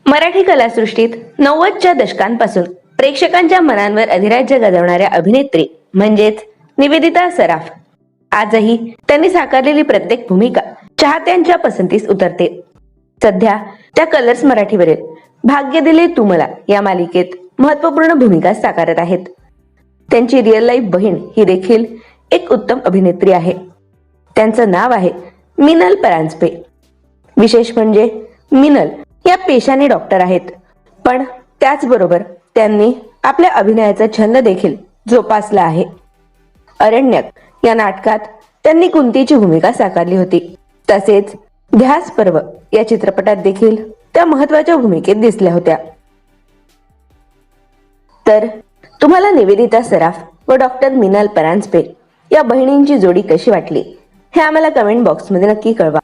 मराठी कलासृष्टीत 90च्या दशकांपासून प्रेक्षकांच्या मनांवर अधिराज्य गाजवणाऱ्या अभिनेत्री म्हणजेच निवेदिता सराफ. आजही त्यांनी साकारलेली प्रत्येक भूमिका चाहत्यांच्या पसंतीस उतरते. सध्या त्या कलर्स मराठीवरील भाग्य दिले तू मला या मालिकेत महत्वपूर्ण भूमिका साकारत आहेत. त्यांची रिअल लाईफ बहीण ही देखील एक उत्तम अभिनेत्री आहे. त्यांचं नाव आहे मिनल परांजपे. विशेष म्हणजे मिनल या पेशाने डॉक्टर आहेत, पण त्याचबरोबर त्यांनी आपल्या अभिनयाचा छंद देखील जोपासला आहे. अरण्यक या नाटकात त्यांनी कुंतीची भूमिका साकारली होती. तसेच ध्यास पर्व या चित्रपटात देखील त्या महत्वाच्या भूमिकेत दिसल्या होत्या. तर तुम्हाला निवेदिता सराफ व डॉक्टर मिनल परांजपे या बहिणींची जोडी कशी वाटली हे आम्हाला कमेंट बॉक्समध्ये नक्की कळवा.